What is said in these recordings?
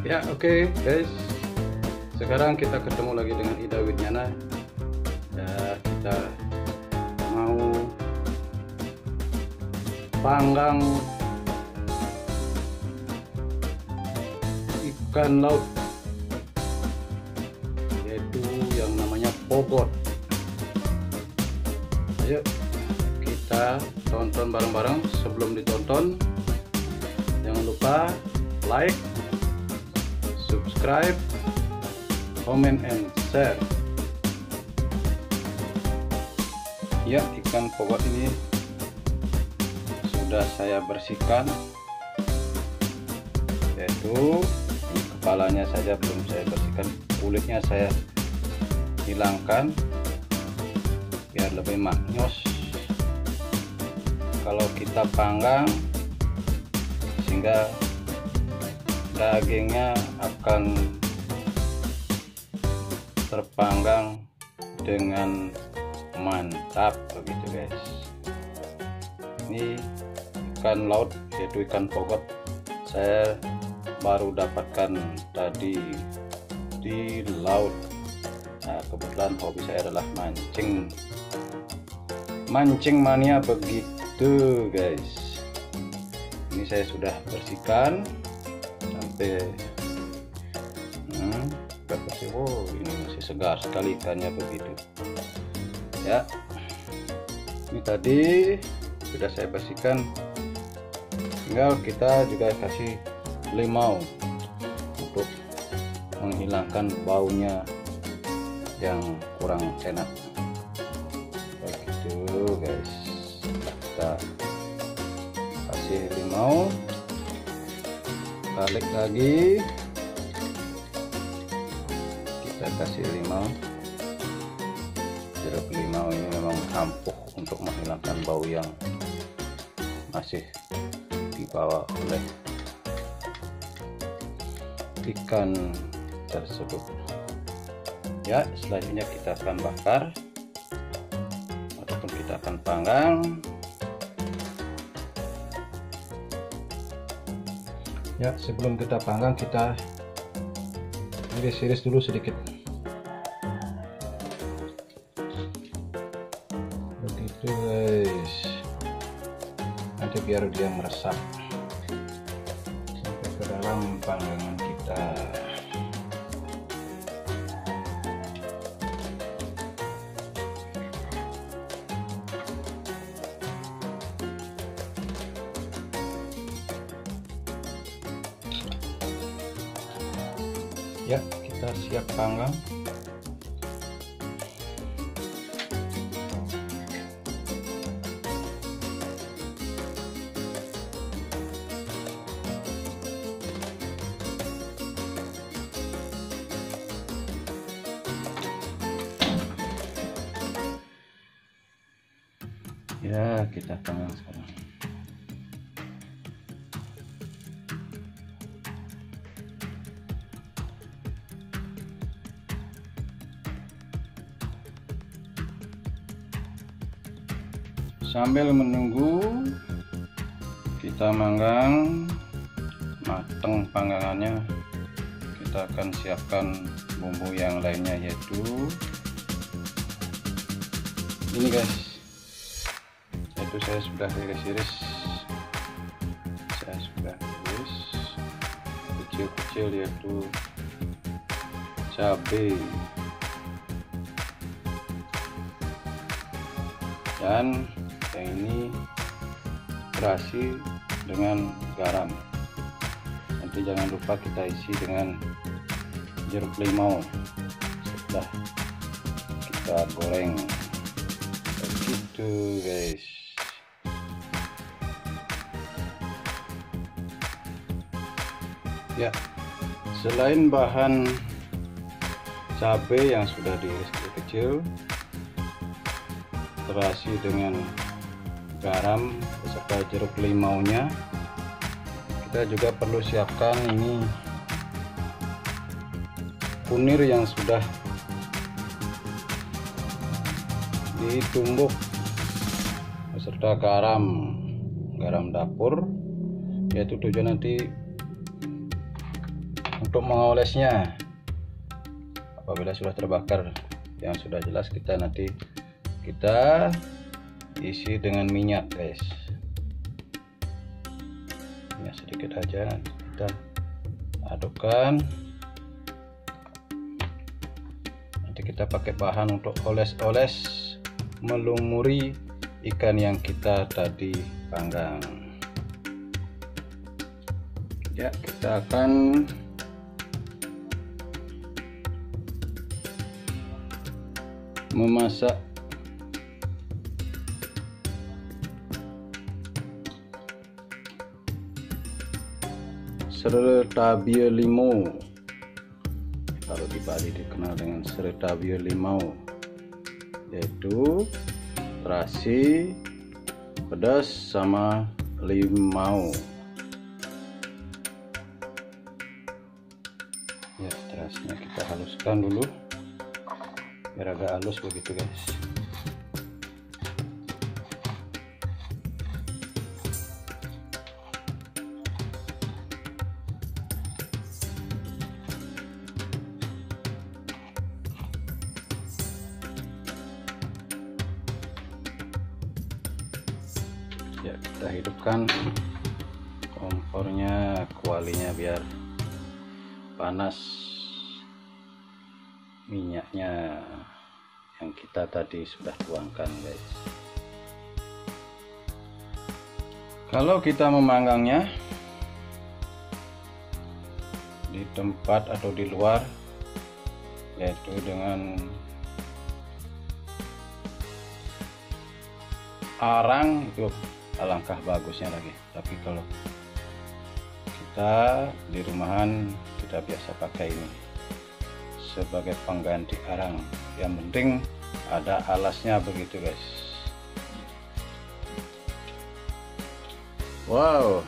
Ya, oke, guys. Sekarang kita ketemu lagi dengan Ida Widnyana. Ya, kita mau panggang ikan laut, yaitu yang namanya pogot. Ayo kita tonton bareng-bareng. Sebelum ditonton, jangan lupa like, subscribe, comment, and share. Ya, ikan pogot ini sudah saya bersihkan, yaitu kepalanya saja belum saya bersihkan, kulitnya saya hilangkan biar lebih maknyos kalau kita panggang, sehingga dagingnya akan terpanggang dengan mantap begitu, guys. Ini ikan laut, yaitu ikan pogot, saya baru dapatkan tadi di laut. Nah, kebetulan hobi saya adalah mancing mania begitu, guys. Ini saya sudah bersihkan sampai bersih. Oh, ini masih segar sekali ikannya begitu ya. Ini tadi sudah saya bersihkan, tinggal kita juga kasih limau untuk menghilangkan baunya yang kurang enak begitu, guys. Kita kasih limau, balik lagi, kita kasih limau. Jeruk limau ini memang ampuh untuk menghilangkan bau yang masih dibawa oleh ikan tersebut. Ya, selanjutnya kita akan bakar ataupun kita akan panggang. Ya, sebelum kita panggang, kita iris-iris dulu sedikit begitu, guys. Nanti biar dia meresap sampai ke dalam panggangan kita. Ya, kita siap panggang. Ya, kita panggang sekarang. Sambil menunggu kita manggang matang panggangannya, kita akan siapkan bumbu yang lainnya, yaitu ini, guys. Yaitu saya sudah iris-iris, kecil-kecil, yaitu cabai dan yang ini terasi dengan garam. Nanti jangan lupa kita isi dengan jeruk limau setelah kita goreng begitu, guys. Ya, selain bahan cabai yang sudah diiris kecil, terasi dengan garam beserta jeruk limaunya, kita juga perlu siapkan ini kunir yang sudah ditumbuk beserta garam dapur, yaitu tujuan nanti untuk mengolesnya, apabila sudah terbakar, yang sudah jelas kita nanti kita isi dengan minyak guys. Minyak sedikit aja, kita adukkan. Nanti kita pakai bahan untuk oles-oles melumuri ikan yang kita tadi panggang. Ya, kita akan memasak seretabia limau. Kalau di Bali dikenal dengan seretabia limau, yaitu terasi, pedas, sama limau. Ya, terasinya kita haluskan dulu biar agak halus begitu guys. Ya, kita hidupkan kompornya, kualinya biar panas minyaknya yang kita tadi sudah tuangkan guys. Kalau kita memanggangnya di tempat atau di luar, yaitu dengan arang, itu alangkah bagusnya lagi. Tapi kalau kita di rumahan, kita biasa pakai ini sebagai pengganti arang. Yang penting ada alasnya begitu guys. Wow,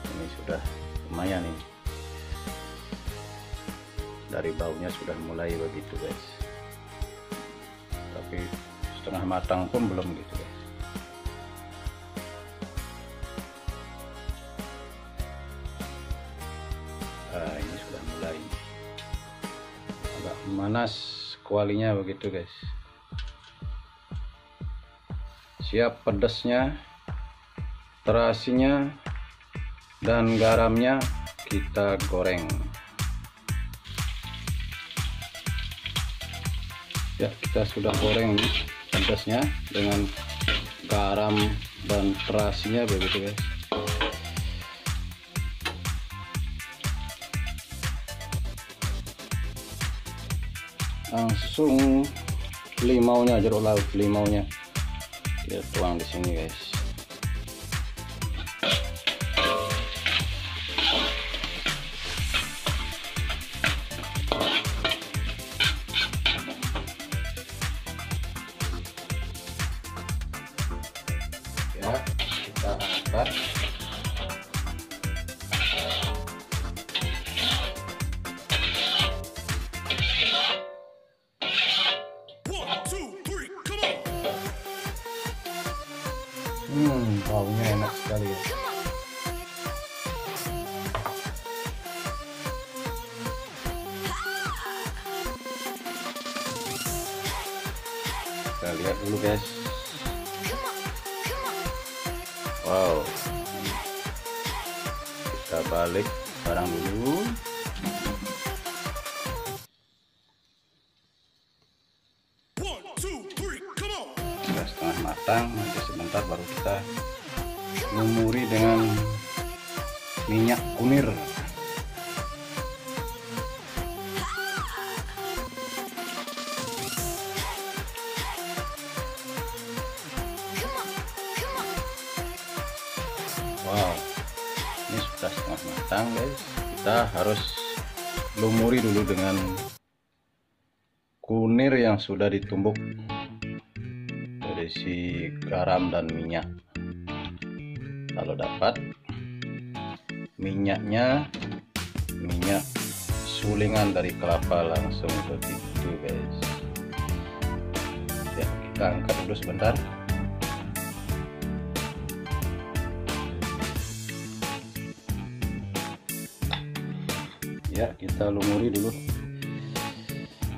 ini sudah lumayan ini. Dari baunya sudah mulai begitu guys. Tapi setengah matang pun belum gitu guys. Ini sudah mulai agak memanas kualinya begitu guys. Siap pedasnya, terasinya, dan garamnya kita goreng. Ya, kita sudah goreng pedasnya dengan garam dan terasinya begitu guys. Langsung limaunya, jeruk laut limaunya kita tuang di sini guys. Ya, kita angkat. Baunya enak sekali ya. Kita lihat dulu guys. Wow, kita balik barang dulu. Sudah setengah matang, nanti sebentar baru kita lumuri dengan minyak kunir. Wow, ini sudah setengah matang guys. Kita harus lumuri dulu dengan kunir yang sudah ditumbuk berisi garam dan minyak. Kalau dapat minyaknya minyak sulingan dari kelapa langsung begitu guys. Ya, kita angkat dulu sebentar. Ya, kita lumuri dulu,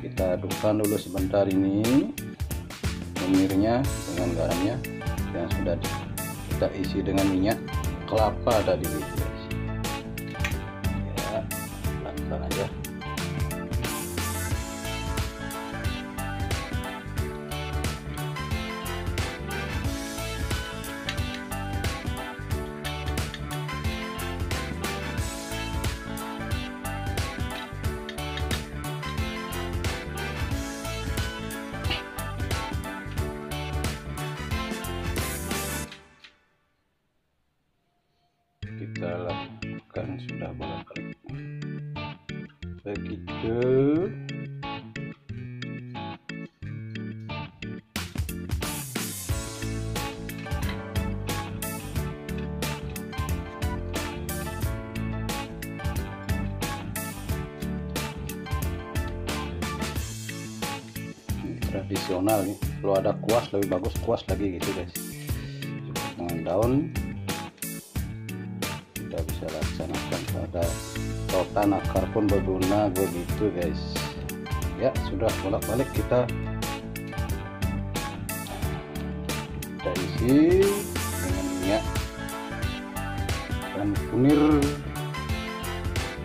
kita adukkan dulu sebentar ini lumirnya dengan garamnya yang sudah kita isi dengan minyak kelapa tadi guys. Ya, pelan-pelan aja. Kita lakukan sudah bolak-balik begitu. Ini tradisional nih, kalau ada kuas lebih bagus, kuas lagi gitu guys, dengan daun kita bisa laksanakan. Pada rotan akar pun berguna begitu guys. Ya, sudah bolak-balik kita isi dengan minyak dan kunir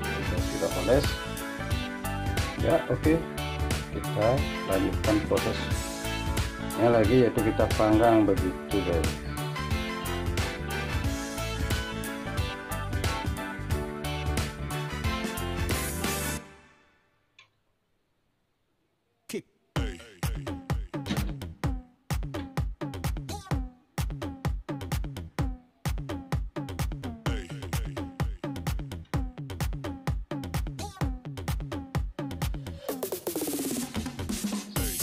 kita sudah oles. Ya, oke. Kita lanjutkan prosesnya lagi, yaitu kita panggang begitu guys.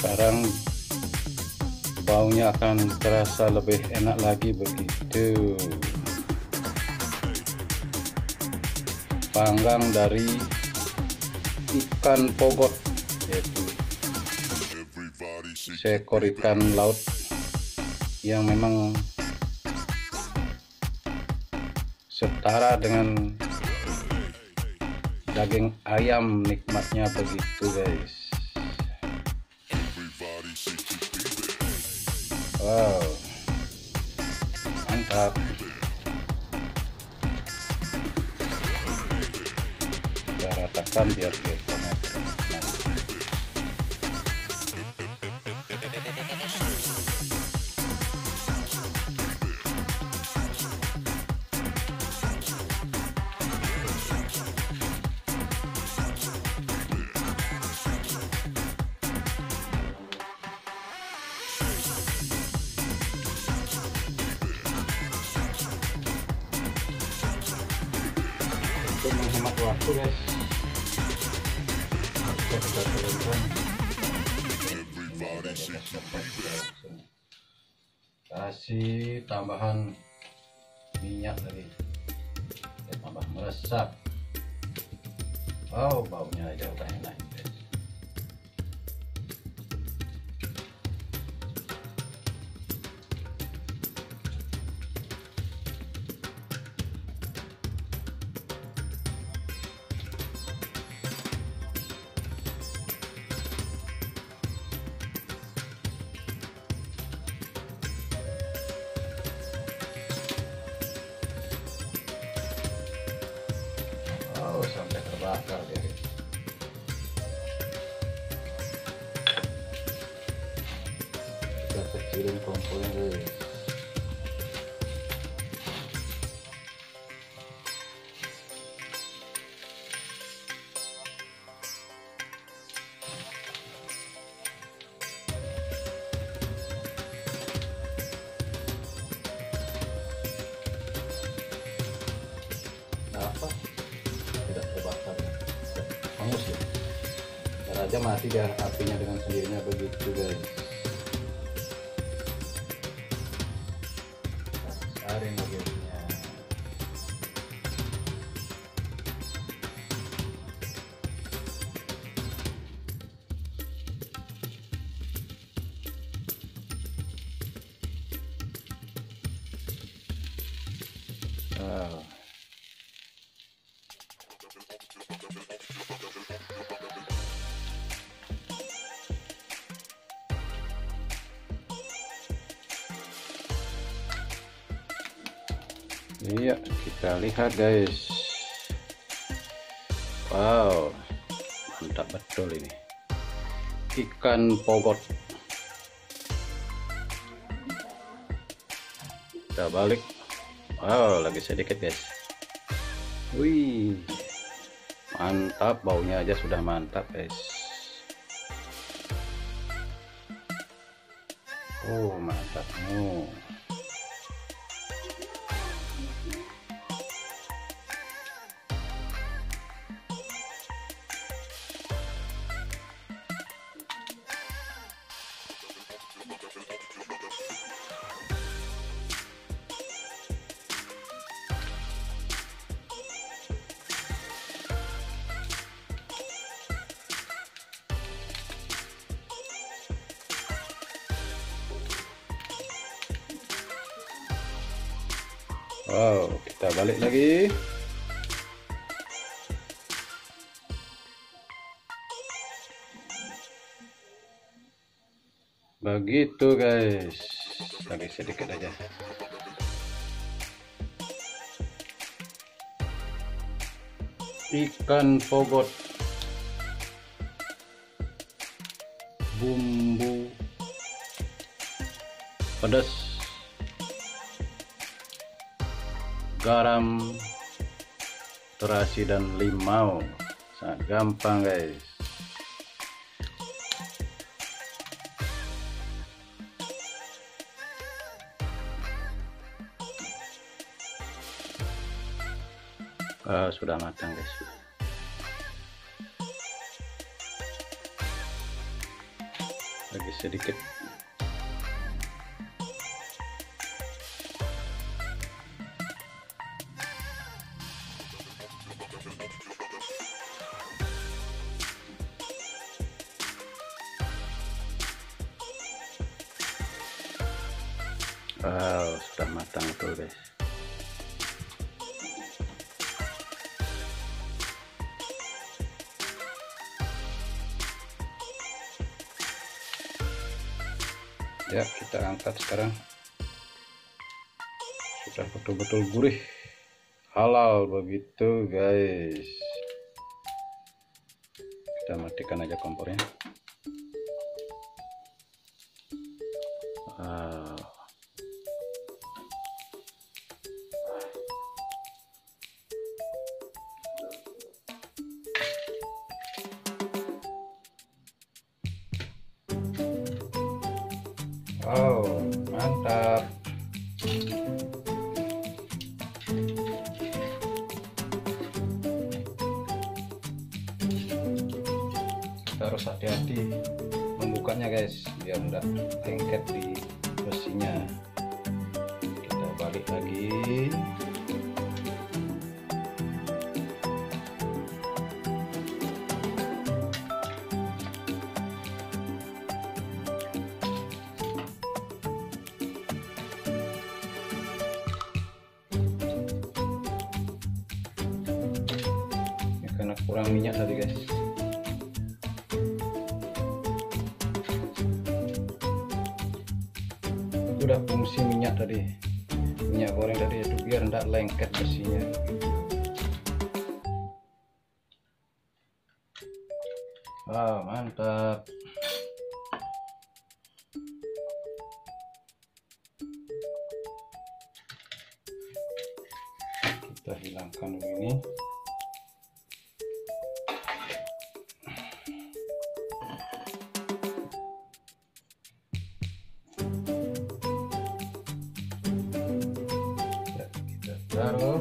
Sekarang baunya akan terasa lebih enak lagi begitu. Panggang dari ikan pogot, yaitu seekor ikan laut yang memang setara dengan daging ayam nikmatnya begitu guys. Wow, mantap. Kita ratakan biar kelihatan. Untuk menghemat waktu guys, kita turunkan, kasih tambahan minyak lagi, kita tambah meresap. Wow, baunya aja udah enak guys. Sampai terbakar dia. Kita kecilin kompornya guys. Nah, apa? Tidak terbakar, hangus ya. Ntar aja mati dia apinya dengan sendirinya begitu guys. Saring lagi apinya. Wow. Iya, kita lihat guys. Wow, mantap betul ini ikan pogot. Kita balik. Wow, lagi sedikit guys. Wih, mantap, baunya aja sudah mantap guys. Oh, mantap. Wow, kita balik lagi. Begitu guys, lagi sedikit aja. Ikan pogot, bumbu pedas, garam, terasi dan limau. Sangat gampang guys. Sudah matang guys. Lagi sedikit. Wow, sudah matang tuh guys. Ya, kita angkat sekarang. Sudah betul-betul gurih, halal begitu guys. Kita matikan aja kompornya. Wow, mantap. Kita harus hati-hati membukanya guys, biar enggak lengket di besinya. Kita balik lagi. Karena kurang minyak tadi guys. Itu udah fungsi minyak tadi, minyak goreng tadi itu biar tidak lengket besinya. Wow, mantap. Kita hilangkan ini. Taruh.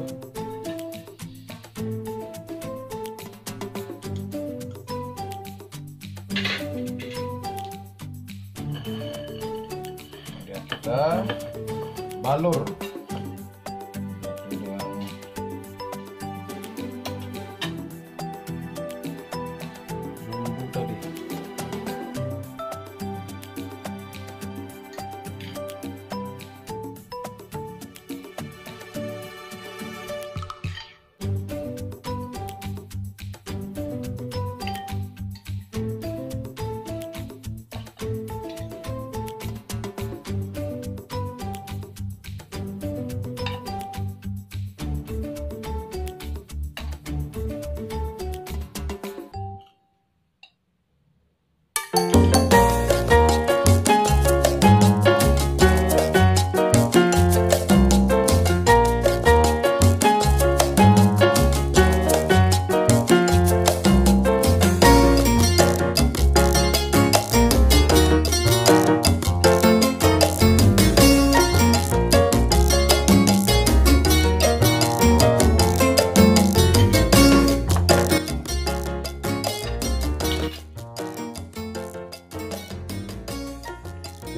Kemudian kita balur dengan bumbu tadi.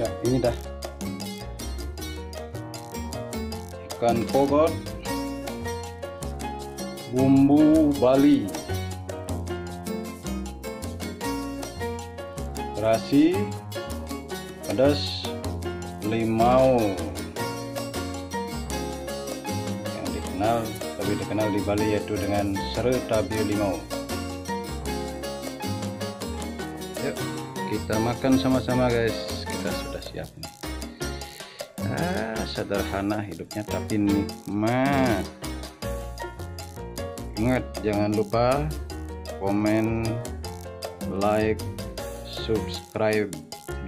Ya, ini dah ikan pogot bumbu Bali, terasi, pedas, limau, yang lebih dikenal di Bali yaitu dengan serutabi limau. Yuk kita makan sama-sama guys, kita sudah siap nih. Sederhana hidupnya tapi nikmat. Ingat, jangan lupa komen, like, subscribe,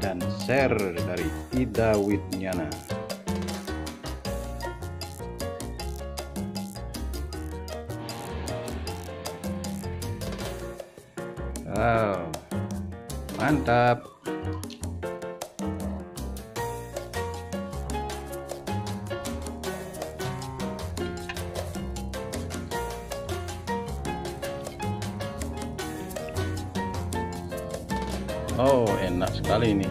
dan share dari Ida Widniana. Wow, mantap. Oh, enak sekali ini.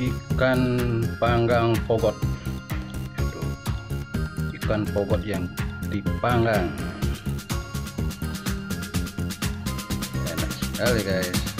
Ikan panggang pogot, itu ikan pogot yang dipanggang, enak sekali guys.